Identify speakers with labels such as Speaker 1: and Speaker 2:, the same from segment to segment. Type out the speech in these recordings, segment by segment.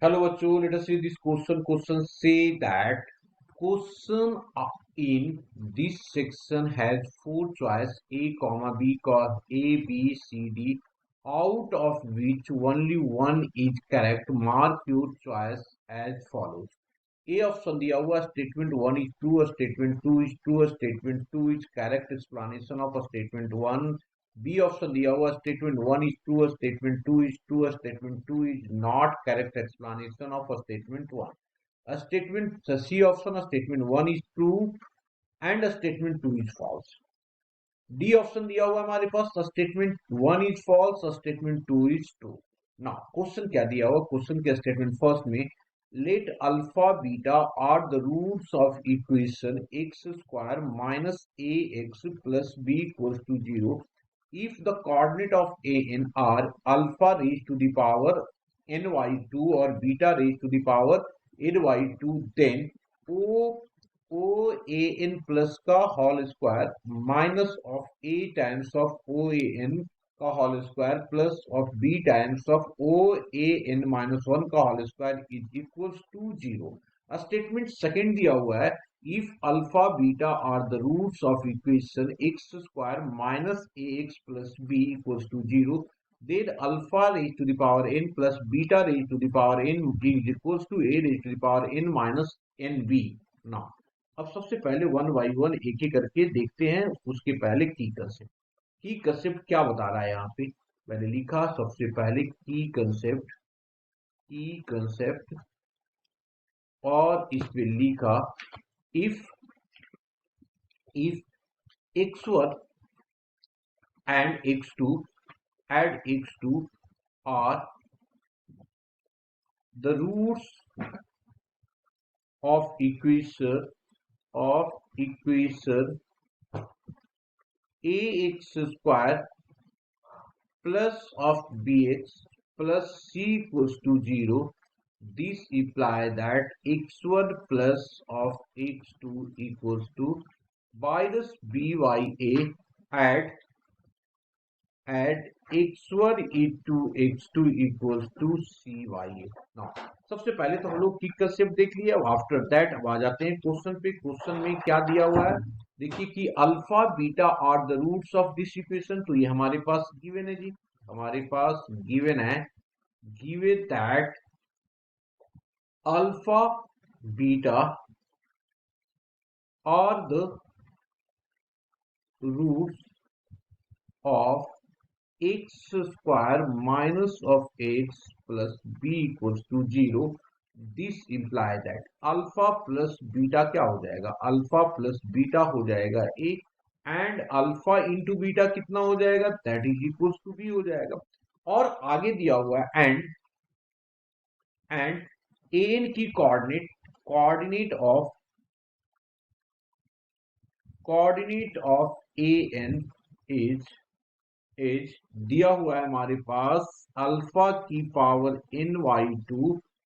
Speaker 1: Hello, Achu. Let us see this question. Question say that question in this section has four choice A, comma B, A, B, C, D, out of which only one is correct. Mark your choice as follows. A option दिया हुआ statement one is true, a statement two is true, a statement two is correct explanation of a statement one. B option दिया हुआ statement one is true, a statement two is true, a statement two is not correct explanation of a statement one. A statement C option, a statement one is true and a statement two is false. D option दिया हुआ है हमारे पास statement one is false statement two is true. Now question क्या दिया हुआ question के statement first में let alpha beta are the roots of equation x square minus a x plus b equals to zero if the coordinate of a n are alpha raised to the power ny2 or beta raised to the power ny2, then o O A N plus का whole square minus of A times of O A N का whole square plus of B times of O A N minus one का whole square is equals to zero. Statement second दिया हुआ है if alpha beta are the roots of equation x square minus ax plus b equals to 0, then alpha raised to the power n plus beta raised to the power n is equals to a raised to the power n minus nb. now अब सबसे पहले one by one एक एक करके देखते हैं. उसके पहले की कंसेप्ट क्या बता रहा है यहाँ पे. मैंने लिखा सबसे पहले की कंसेप्ट और इस पे लिखा if x1 and x2 add x2 are the roots of equation ax square plus of bx plus c equals to 0. This implies that x1 plus of x2 equals to minus bya add x1 into x2 equals to cya. now सबसे पहले तो हम लोग की concept देख लिया. After that अब आ जाते हैं क्वेश्चन पे. क्वेश्चन में क्या दिया हुआ है देखिए कि alpha beta are the roots of this equation. तो ये हमारे पास गिवन है जी. हमारे पास गिवन है given that alpha beta are the roots of x square minus of x plus b equals to 0. this implies that alpha plus beta क्या हो जाएगा अल्फा प्लस बीटा हो जाएगा a and alpha into beta कितना हो जाएगा that is equals to b हो जाएगा. और आगे दिया हुआ है एंड an की कोऑर्डिनेट ऑफ an इज दिया हुआ है हमारे पास अल्फा की power N Y two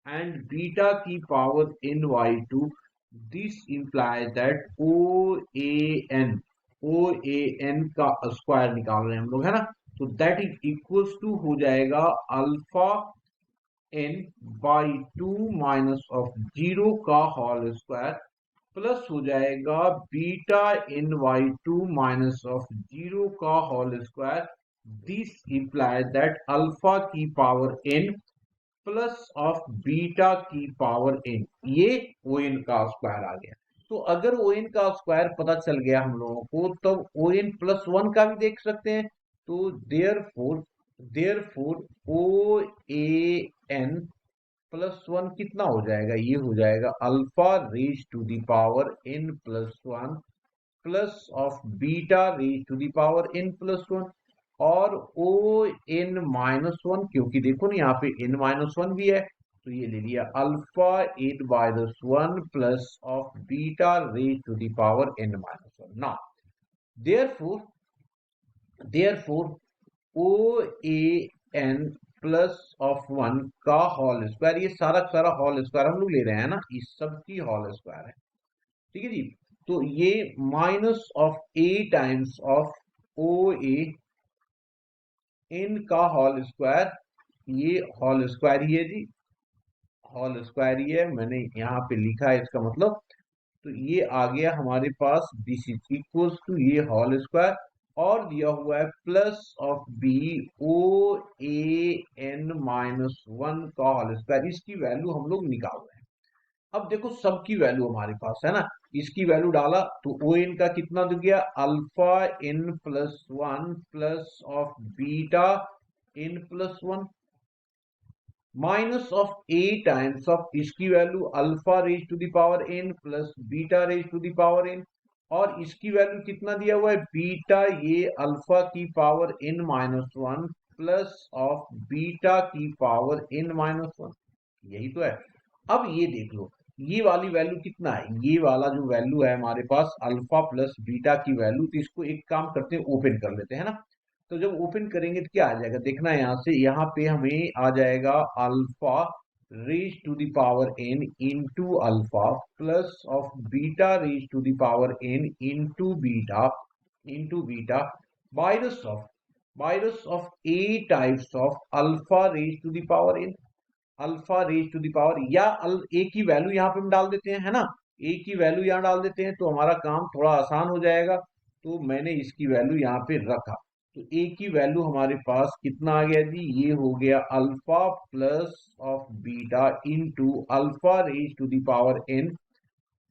Speaker 1: and beta की power N Y two. This implies that O A N का स्क्वायर निकाल रहे हैं हम लोग है ना. तो दैट इज इक्वल्स टू हो जाएगा alpha N by two minus of zero का होल स्क्वायर प्लस हो जाएगा beta in Y two minus of zero का whole square. This implies that alpha की power N plus of beta की power N ये O N का square आ गया. तो अगर ओ एन का स्क्वायर पता चल गया हम लोगों को तब ओ एन प्लस वन का भी देख सकते हैं. तो therefore O A N plus one कितना हो जाएगा ये हो जाएगा alpha raise to the power N plus one plus of beta raise to the power N plus one और ओ एन माइनस वन क्योंकि देखो ना यहाँ पे एन माइनस वन भी है तो ये ले लिया alpha N minus one plus of beta raise to the power N minus one. Now therefore O A N plus of one का होल स्क्वायर ये सारा होल स्क्वायर हम लोग ले रहे हैं ना इस सब की होल स्क्वायर है. ठीक है जी. तो ये minus of A times of O A N का होल स्क्वायर ये होल स्क्वायर ही है जी. होल स्क्वायर ही है, मैंने यहाँ पे लिखा है इसका मतलब। तो ये आ गया हमारे पास दिस इज इक्वल्स टू ये होल स्क्वायर, और दिया हुआ है plus of B O A N minus one का होल स्क्वायर। इसकी वैल्यू हम लोग निकाल रहे हैं। अब देखो सबकी वैल्यू हमारे पास है ना, इसकी वैल्यू डाला तो ओ एन का कितना दे गया, alpha N plus one plus of beta N plus one minus of A times of इसकी value alpha raise to the power N plus beta raise to the power N, और इसकी value कितना दिया हुआ है बीटा ये alpha की power N minus one plus of beta की पावर एन माइनस वन, यही तो है। अब ये देख लो ये वाली वैल्यू कितना है, ये वाला जो वैल्यू है हमारे पास अल्फा प्लस बीटा की वैल्यू, तो इसको एक काम करते हैं ओपन कर लेते हैं ना। तो जब ओपन करेंगे तो क्या आ जाएगा, देखना है यहाँ से, यहाँ पे हमें आ जाएगा alpha raise to the power N into alpha plus of beta raise to the power N into beta minus of A types of alpha raise to the power N, alpha raise to the power, या A की value यहाँ पे हम डाल देते हैं, है ना, ए की वैल्यू यहाँ डाल देते हैं तो हमारा काम थोड़ा आसान हो जाएगा। तो मैंने इसकी वैल्यू यहाँ पे रखा, तो ए की वैल्यू हमारे पास कितना आ गया जी, ये हो गया alpha plus of beta into alpha raise to the power N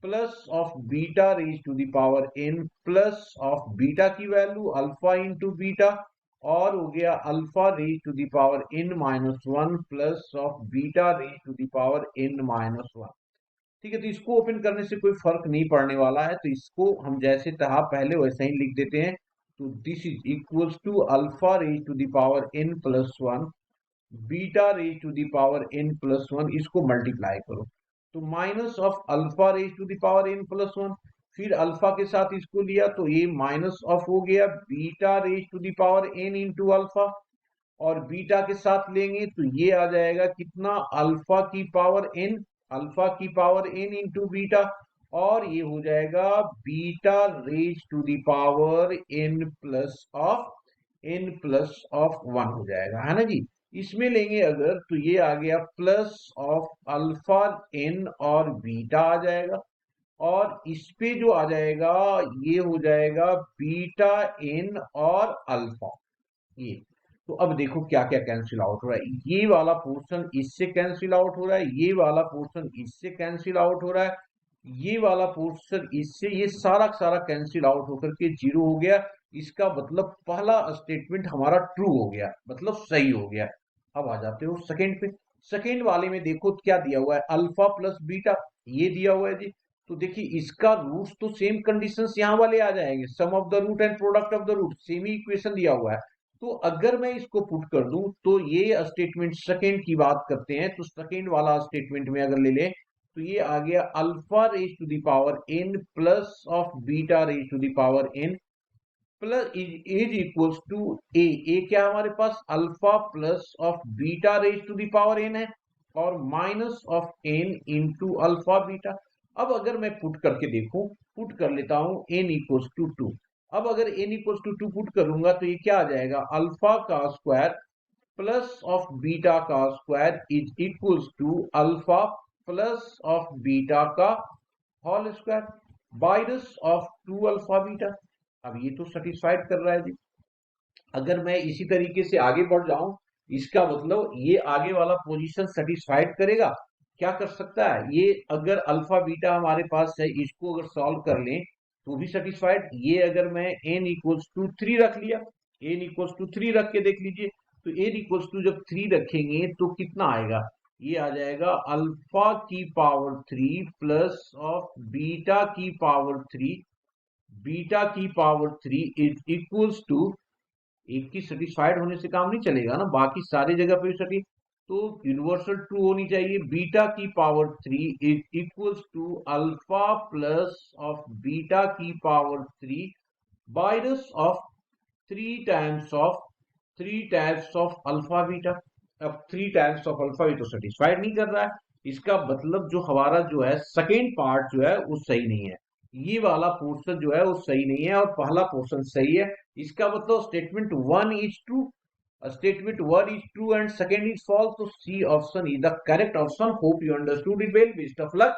Speaker 1: plus of beta raise to the power N plus of beta की वैल्यू अल्फा इंटू बीटा, और हो गया alpha raise to the power N minus one plus of beta raise to the power N minus one. ठीक है, तो इसको open करने से कोई फर्क नहीं पड़ने वाला है, तो इसको हम जैसे था पहले वैसे ही लिख देते हैं। तो this is equals to alpha raise to the power N plus one beta raise to the power N plus one, इसको मल्टीप्लाई करो तो minus of alpha raise to the power N plus one, फिर alpha के साथ इसको लिया तो ये माइनस ऑफ हो गया beta raise to the power N into alpha, और बीटा के साथ लेंगे तो ये आ जाएगा कितना, अल्फा की पावर एन, अल्फा की पावर एन इंटू बीटा, और ये हो जाएगा beta raise to the power N plus of one हो जाएगा, है ना जी। इसमें लेंगे अगर तो ये आ गया प्लस ऑफ अल्फा एन और बीटा आ जाएगा, और इस पे जो आ जाएगा ये हो जाएगा बीटा एन और अल्फा, ये। तो अब देखो क्या क्या कैंसिल आउट हो रहा है, ये वाला पोर्शन इससे कैंसिल आउट हो रहा है, ये वाला पोर्शन इससे कैंसिल आउट हो रहा है, ये वाला पोर्शन इससे, ये सारा सारा कैंसिल आउट होकर के जीरो हो गया। इसका मतलब पहला स्टेटमेंट हमारा ट्रू हो गया, मतलब सही हो गया। अब आ जाते हो सेकंड पे, सेकंड वाले में देखो क्या दिया हुआ है, अल्फा प्लस बीटा ये दिया हुआ है जी। तो देखिए इसका रूट्स तो सेम कंडीशंस यहाँ वाले आ जाएंगे, sum of the root and product of the root, same ही इक्वेशन दिया हुआ है। तो अगर मैं इसको पुट कर दूं तो ये स्टेटमेंट सेकंड की बात करते हैं, तो सेकंड वाला स्टेटमेंट में अगर ले लें तो ये आ गया alpha raise to the power N plus of beta raise to the power N plus is equals to a क्या हमारे पास alpha plus of beta raise to the power n है, और minus of n into alpha beta. अब अगर मैं put करके देखूं, पुट कर लेता हूं एन इक्वल्स टू टू, अब अगर n equals to two put करूंगा तो ये क्या आ जाएगा, अल्फा का स्क्वायर प्लस ऑफ बीटा का square is equals to alpha plus of beta का whole square minus of two alpha beta. अब ये तो सेटिस्फाइड कर रहा है जी। अगर मैं इसी तरीके से आगे बढ़ जाऊं, इसका मतलब ये आगे वाला पोजीशन सेटिस्फाइड करेगा। क्या कर सकता है ये, अगर अल्फा बीटा हमारे पास है इसको अगर सॉल्व कर लें तो भी सेटिस्फाइड। ये अगर मैं एन इक्वल्स टू थ्री रख लिया, एन इक्वल्स टू थ्री रख के देख लीजिए, तो एन इक्वल्स टू जब थ्री रखेंगे तो कितना आएगा, ये आ जाएगा अल्फा की power three plus of beta की पावर थ्री, बीटा की power three is equals to, एक की सेटिस्फाइड होने से काम नहीं चलेगा ना, बाकी सारी जगह पे सटी, तो यूनिवर्सल ट्रू होनी चाहिए। बीटा की power three is equals to alpha plus of beta की power three minus of three times of alpha beta. अब थ्री टाइम्स ऑफ अल्फा ये तो सेटिस्फाइड नहीं कर रहा है, इसका मतलब जो हमारा जो है सेकेंड पार्ट जो है वो सही नहीं है, ये वाला पोर्शन जो है वो सही नहीं है और पहला पोर्शन सही है। इसका मतलब statement one is true, A statement one is true and second is false. So C option is the correct option. Hope you understood it well. Best of luck.